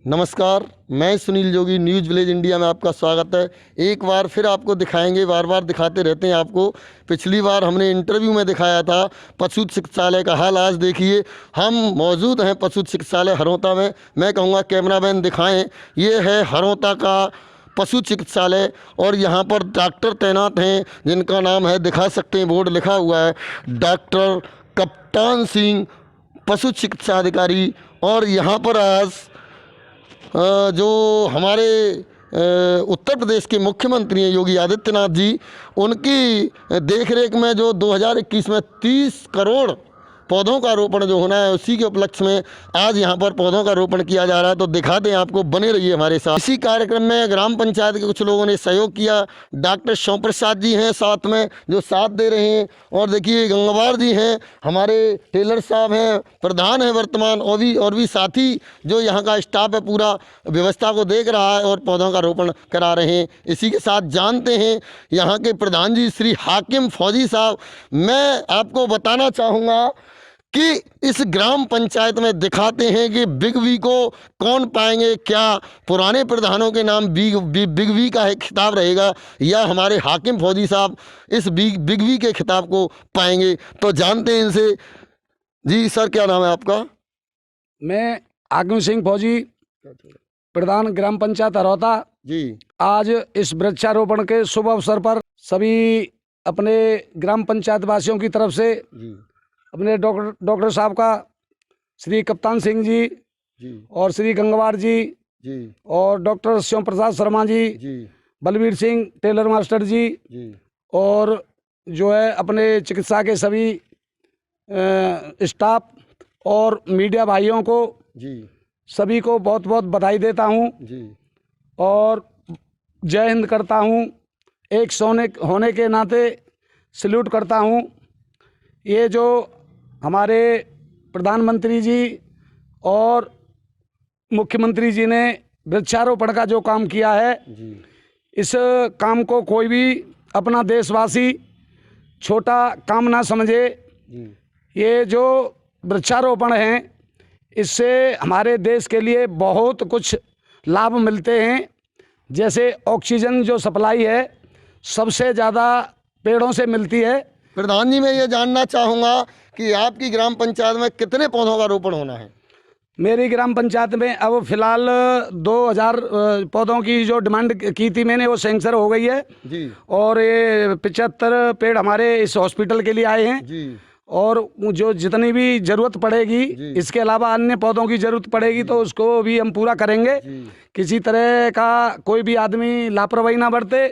नमस्कार, मैं सुनील जोगी, news village India में आपका स्वागत है। एक बार फिर आपको दिखाएंगे, बार बार दिखाते रहते हैं आपको। पिछली बार हमने इंटरव्यू में दिखाया था पशु चिकित्सालय का हाल। आज देखिए हम मौजूद हैं पशु चिकित्सालय हरोता में। मैं कहूँगा कैमरामैन दिखाएं, ये है हरोता का पशु चिकित्सालय और यहाँ पर डॉक्टर तैनात हैं जिनका नाम है, दिखा सकते हैं, बोर्ड लिखा हुआ है, डॉक्टर कप्तान सिंह, पशु चिकित्सा अधिकारी। और यहाँ पर आज जो हमारे उत्तर प्रदेश के मुख्यमंत्री हैं योगी आदित्यनाथ जी, उनकी देखरेख में जो 2021 में 30 करोड़ पौधों का रोपण जो होना है, उसी के उपलक्ष्य में आज यहाँ पर पौधों का रोपण किया जा रहा है। तो दिखा दें आपको, बने रहिए हमारे साथ। इसी कार्यक्रम में ग्राम पंचायत के कुछ लोगों ने सहयोग किया। डॉक्टर शिव प्रसाद जी हैं साथ में, जो साथ दे रहे हैं। और देखिए गंगवार जी हैं, हमारे टेलर साहब हैं, प्रधान हैं वर्तमान, और भी साथी जो यहाँ का स्टाफ है पूरा व्यवस्था को देख रहा है और पौधों का रोपण करा रहे हैं। इसी के साथ जानते हैं यहाँ के प्रधान जी श्री हाकिम फौजी साहब। मैं आपको बताना चाहूँगा कि इस ग्राम पंचायत में दिखाते हैं कि बिग वी को कौन पाएंगे। क्या पुराने प्रधानों के नाम बिग वी का है खिताब रहेगा, या हमारे हाकिम फौजी साहब इस बिग वी के खिताब को पाएंगे? तो जानते हैं इनसे। जी सर, क्या नाम है आपका? मैं हाकिम सिंह फौजी, प्रधान ग्राम पंचायत हरोता जी। आज इस वृक्षारोपण के शुभ अवसर पर सभी अपने ग्राम पंचायत वासियों की तरफ से जी अपने डॉक्टर साहब का, श्री कप्तान सिंह जी और श्री गंगवार जी और doctor Shiv Prasad Sharma ji, Balvir Singh tailor master जी और जो है अपने चिकित्सा के सभी स्टाफ और मीडिया भाइयों को सभी को बहुत बहुत बधाई देता हूँ और जय हिंद करता हूँ। एक होने के नाते सल्यूट करता हूँ। ये जो हमारे प्रधानमंत्री जी और मुख्यमंत्री जी ने वृक्षारोपण का जो काम किया है, इस काम को कोई भी अपना देशवासी छोटा काम ना समझे। ये जो वृक्षारोपण है, इससे हमारे देश के लिए बहुत कुछ लाभ मिलते हैं। जैसे ऑक्सीजन जो सप्लाई है सबसे ज़्यादा पेड़ों से मिलती है। प्रधान जी, मैं ये जानना चाहूँगा कि आपकी ग्राम पंचायत में कितने पौधों का रोपण होना है? मेरी ग्राम पंचायत में अब फिलहाल 2000 पौधों की जो डिमांड की थी मैंने, वो सैंक्शन हो गई है जी। और ये 75 पेड़ हमारे इस हॉस्पिटल के लिए आए हैं जी। और जो जितनी भी ज़रूरत पड़ेगी, इसके अलावा अन्य पौधों की ज़रूरत पड़ेगी तो उसको भी हम पूरा करेंगे। किसी तरह का कोई भी आदमी लापरवाही ना बरते।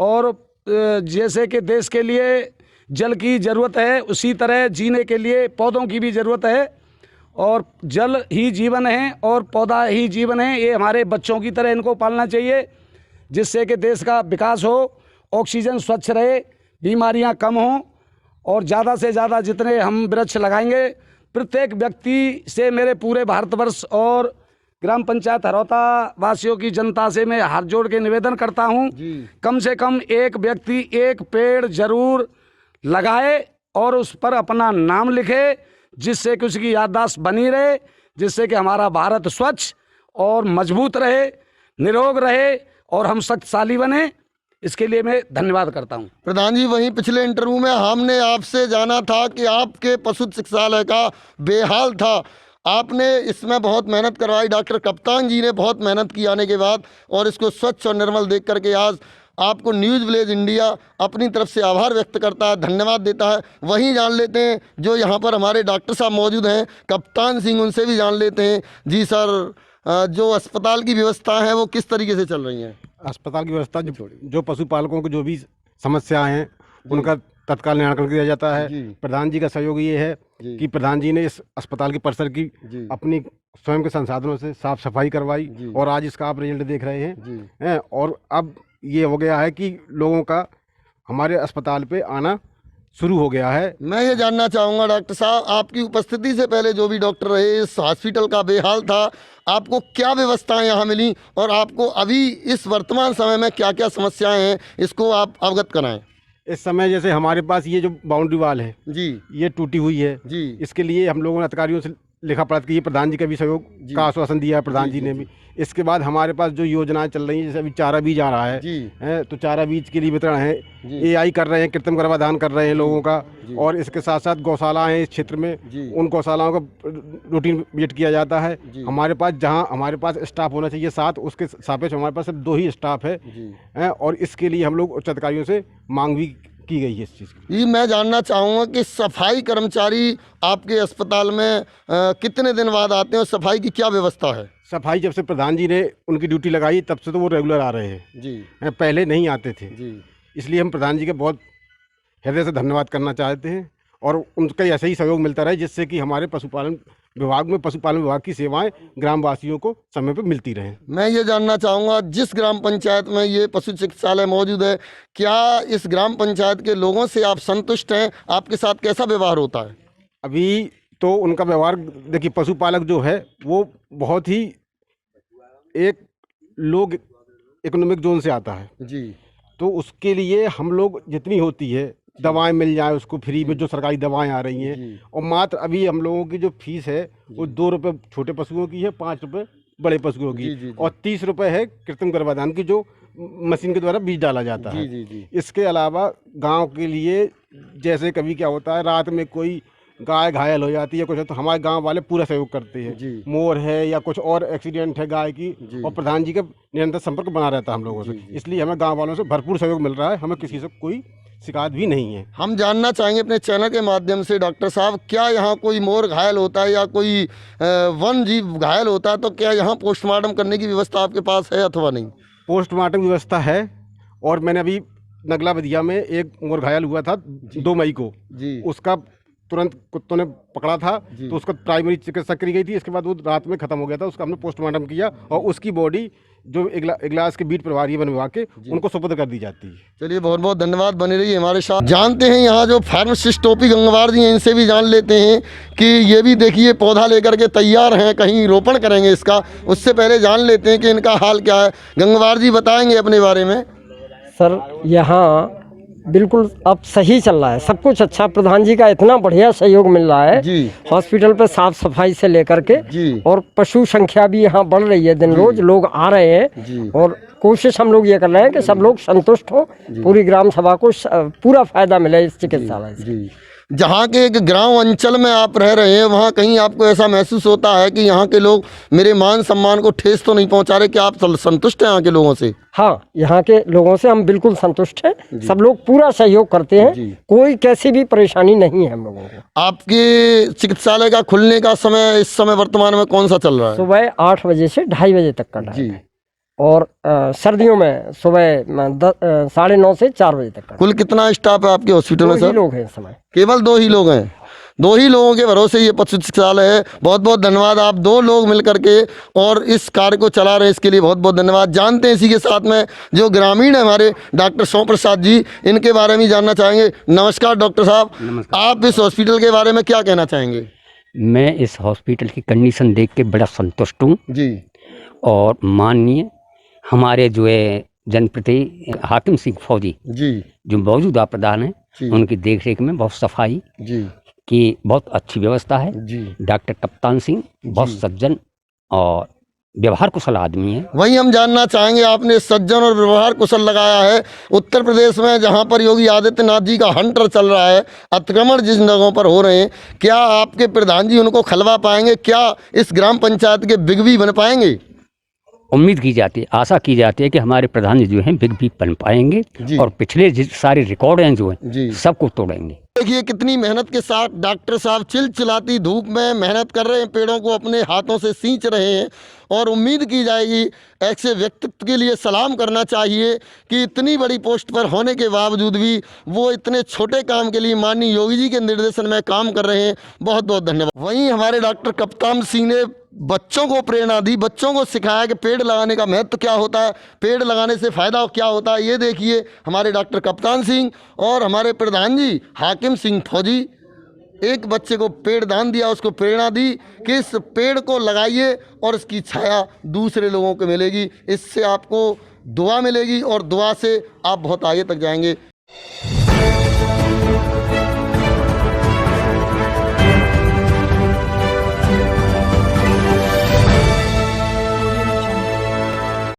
और जैसे कि देश के लिए जल की ज़रूरत है, उसी तरह जीने के लिए पौधों की भी ज़रूरत है। और जल ही जीवन है और पौधा ही जीवन है। ये हमारे बच्चों की तरह इनको पालना चाहिए, जिससे कि देश का विकास हो, ऑक्सीजन स्वच्छ रहे, बीमारियां कम हों। और ज़्यादा से ज़्यादा जितने हम वृक्ष लगाएंगे, प्रत्येक व्यक्ति से, मेरे पूरे भारतवर्ष और ग्राम पंचायत हरोता वासियों की जनता से मैं हाथ जोड़ के निवेदन करता हूँ, कम से कम एक व्यक्ति एक पेड़ जरूर लगाए और उस पर अपना नाम लिखे, जिससे कि उसकी याददाश्त बनी रहे, जिससे कि हमारा भारत स्वच्छ और मजबूत रहे, निरोग रहे और हम शक्तिशाली बने। इसके लिए मैं धन्यवाद करता हूं। प्रधान जी, वहीं पिछले इंटरव्यू में हमने आपसे जाना था कि आपके पशु चिकित्सालय का बेहाल था। आपने इसमें बहुत मेहनत करवाई, डॉक्टर कप्तान जी ने बहुत मेहनत की आने के बाद, और इसको स्वच्छ और निर्मल देख करके आज आपको न्यूज़ विलेज इंडिया अपनी तरफ से आभार व्यक्त करता है, धन्यवाद देता है। वहीं जान लेते हैं जो यहाँ पर हमारे डॉक्टर साहब मौजूद हैं, कप्तान सिंह, उनसे भी जान लेते हैं। जी सर, जो अस्पताल की व्यवस्था है वो किस तरीके से चल रही हैं? अस्पताल की व्यवस्था जो पशुपालकों को जो भी समस्याएं हैं उनका तत्काल निराकरण किया जाता है। प्रधान जी का सहयोग ये है कि प्रधान जी ने इस अस्पताल के परिसर की अपनी स्वयं के संसाधनों से साफ सफाई करवाई और आज इसका आप रिजल्ट देख रहे हैं। और अब ये हो गया है कि लोगों का हमारे अस्पताल पे आना शुरू हो गया है। मैं ये जानना चाहूँगा डॉक्टर साहब, आपकी उपस्थिति से पहले जो भी डॉक्टर रहे, इस हॉस्पिटल का बेहाल था, आपको क्या व्यवस्थाएं यहाँ मिली और आपको अभी इस वर्तमान समय में क्या क्या समस्याएं हैं, इसको आप अवगत कराएं। इस समय जैसे हमारे पास ये जो बाउंड्री वाल है जी, ये टूटी हुई है जी, इसके लिए हम लोगों ने अधिकारियों से लिखा पढ़ा कि ये प्रधान जी का भी सहयोग का आश्वासन दिया है प्रधान जी ने भी। इसके बाद हमारे पास जो योजनाएं चल रही हैं, जैसे अभी चारा बीज आ रहा है, तो चारा बीज के लिए वितरण है, AI कर रहे हैं, कृत्रिम गर्भाधान कर रहे हैं लोगों का, और इसके साथ साथ गौशाला है इस क्षेत्र में, उन गौशालाओं का रूटीन विजिट किया जाता है। हमारे पास जहां हमारे पास स्टाफ होना चाहिए 7, उसके सापेक्ष हमारे पास सिर्फ 2 ही स्टाफ है, और इसके लिए हम लोग उच्च अधिकारियों से मांग भी की गई है इस चीज़ की। ये मैं जानना चाहूँगा कि सफाई कर्मचारी आपके अस्पताल में कितने दिन बाद आते हैं और सफाई की क्या व्यवस्था है? सफाई जब से प्रधान जी ने उनकी ड्यूटी लगाई तब से तो वो रेगुलर आ रहे हैं जी, पहले नहीं आते थे जी। इसलिए हम प्रधान जी का बहुत हृदय से धन्यवाद करना चाहते हैं, और उनका ऐसा ही सहयोग मिलता रहे जिससे कि हमारे पशुपालन विभाग की सेवाएं ग्रामवासियों को समय पर मिलती रहें। मैं ये जानना चाहूँगा, जिस ग्राम पंचायत में ये पशु चिकित्सालय मौजूद है, क्या इस ग्राम पंचायत के लोगों से आप संतुष्ट हैं? आपके साथ कैसा व्यवहार होता है? अभी तो उनका व्यवहार देखिए, पशुपालक जो है वो बहुत ही एक लोग इकोनॉमिक जोन से आता है जी, तो उसके लिए हम लोग जितनी होती है दवाएं मिल जाए उसको फ्री में, जो सरकारी दवाएं आ रही हैं, और मात्र अभी हम लोगों की जो फीस है वो 2 रुपये छोटे पशुओं की है, 5 रुपये बड़े पशुओं की, और 30 रुपये है कृत्रिम गर्भाधान की जो मशीन के द्वारा बीज डाला जाता है। इसके अलावा गांव के लिए जैसे कभी क्या होता है, रात में कोई गाय घायल हो जाती है कुछ है, तो हमारे गांव वाले पूरा सहयोग करते हैं। मोर है या कुछ और एक्सीडेंट है गाय की, और प्रधान जी का निरंतर संपर्क बना रहता है हम लोगों से, इसलिए हमें गांव वालों से भरपूर सहयोग मिल रहा है, हमें किसी से कोई शिकायत भी नहीं है। हम जानना चाहेंगे अपने चैनल के माध्यम से, डॉक्टर साहब, क्या यहाँ कोई मोर घायल होता है या कोई वन जीव घायल होता है तो क्या यहाँ पोस्टमार्टम करने की व्यवस्था आपके पास है अथवा नहीं? पोस्टमार्टम व्यवस्था है, और मैंने अभी नगला बदिया में एक मोर घायल हुआ था 2 मई को जी, उसका तुरंत कुत्तों ने पकड़ा था तो उसका प्राइमरी चिकित्सा करी गई थी। इसके बाद वो रात में खत्म हो गया था, उसका हमने पोस्टमार्टम किया और उसकी बॉडी जो इगलास के बीट प्रभारी वन विभाग के उनको सुपुर्द कर दी जाती है। चलिए, बहुत बहुत धन्यवाद, बने रहिए हमारे साथ। जानते हैं यहाँ जो फार्मासिस्ट टोपी गंगवार जी हैं, इनसे भी जान लेते हैं कि ये भी देखिए पौधा लेकर के तैयार हैं, कहीं रोपण करेंगे इसका। उससे पहले जान लेते हैं कि इनका हाल क्या है। गंगवार जी बताएंगे अपने बारे में। सर, यहाँ बिल्कुल अब सही चल रहा है, सब कुछ अच्छा, प्रधान जी का इतना बढ़िया सहयोग मिल रहा है जी, हॉस्पिटल पे साफ सफाई से लेकर के जी, और पशु संख्या भी यहाँ बढ़ रही है, दिन रोज लोग आ रहे हैं जी, और कोशिश हम लोग ये कर रहे हैं कि सब लोग संतुष्ट हो, पूरी ग्राम सभा को पूरा फायदा मिले इस चिकित्सालय से। जी। जहाँ के एक गांव अंचल में आप रह रहे हैं, वहाँ कहीं आपको ऐसा महसूस होता है कि यहाँ के लोग मेरे मान सम्मान को ठेस तो नहीं पहुँचा रहे? क्या आप संतुष्ट हैं यहाँ के लोगों से? हाँ, यहाँ के लोगों से हम बिल्कुल संतुष्ट हैं, सब लोग पूरा सहयोग करते हैं, कोई कैसी भी परेशानी नहीं है हम लोगों को। आपके चिकित्सालय का खुलने का समय इस समय वर्तमान में कौन सा चल रहा है? सुबह 8 बजे से 2:30 बजे तक का टाइम है, और सर्दियों में सुबह 9:30 से 4 बजे तक का। कुल कितना स्टाफ है आपके हॉस्पिटल में? 2 ही लोग हैं इस समय। केवल 2 ही लोग हैं? 2 ही लोगों के भरोसे ये पशु चिकित्सालय है। बहुत बहुत धन्यवाद, आप 2 लोग मिलकर के और इस कार्य को चला रहे हैं, इसके लिए बहुत बहुत धन्यवाद। जानते हैं इसी के साथ में जो ग्रामीण है हमारे डॉक्टर सोम प्रसाद जी, इनके बारे में जानना चाहेंगे। नमस्कार डॉक्टर साहब, आप इस हॉस्पिटल के बारे में क्या कहना चाहेंगे? मैं इस हॉस्पिटल की कंडीशन देख के बड़ा संतुष्ट हूँ जी, और माननीय हमारे जो है जनप्रतिनिधि हाकिम सिंह फौजी जी, जो मौजूदा प्रधान हैं, उनकी देखरेख में बहुत सफाई जी की बहुत अच्छी व्यवस्था है जी। डॉक्टर कप्तान सिंह बहुत सज्जन और व्यवहार कुशल आदमी है। वही हम जानना चाहेंगे, आपने सज्जन और व्यवहार कुशल लगाया है। उत्तर प्रदेश में जहां पर योगी आदित्यनाथ जी का हंटर चल रहा है, अतिक्रमण जिन जगहों पर हो रहे हैं, क्या आपके प्रधान जी उनको खलवा पाएंगे? क्या इस ग्राम पंचायत के बिग बी बन पाएंगे? उम्मीद की जाती है, आशा की जाती है कि हमारे प्रधान जी जो हैं बिग बी बन पाएंगे और पिछले सारे रिकॉर्ड हैं जो हैं सबको तोड़ेंगे। देखिए कितनी मेहनत के साथ डॉक्टर साहब चिलचिलाती धूप में मेहनत कर रहे हैं, पेड़ों को अपने हाथों से सींच रहे हैं, और उम्मीद की जाएगी, ऐसे व्यक्तित्व के लिए सलाम करना चाहिए कि इतनी बड़ी पोस्ट पर होने के बावजूद भी वो इतने छोटे काम के लिए माननीय योगी जी के निर्देशन में काम कर रहे हैं। बहुत बहुत धन्यवाद। वहीं हमारे डॉक्टर कप्तान सिंह ने बच्चों को प्रेरणा दी, बच्चों को सिखाया कि पेड़ लगाने का महत्व क्या होता है, पेड़ लगाने से फ़ायदा क्या होता है। ये देखिए हमारे डॉक्टर कप्तान सिंह और हमारे प्रधान जी हाकिम सिंह फौजी, एक बच्चे को पेड़ दान दिया, उसको प्रेरणा दी कि इस पेड़ को लगाइए और इसकी छाया दूसरे लोगों को मिलेगी, इससे आपको दुआ मिलेगी और दुआ से आप बहुत आगे तक जाएंगे।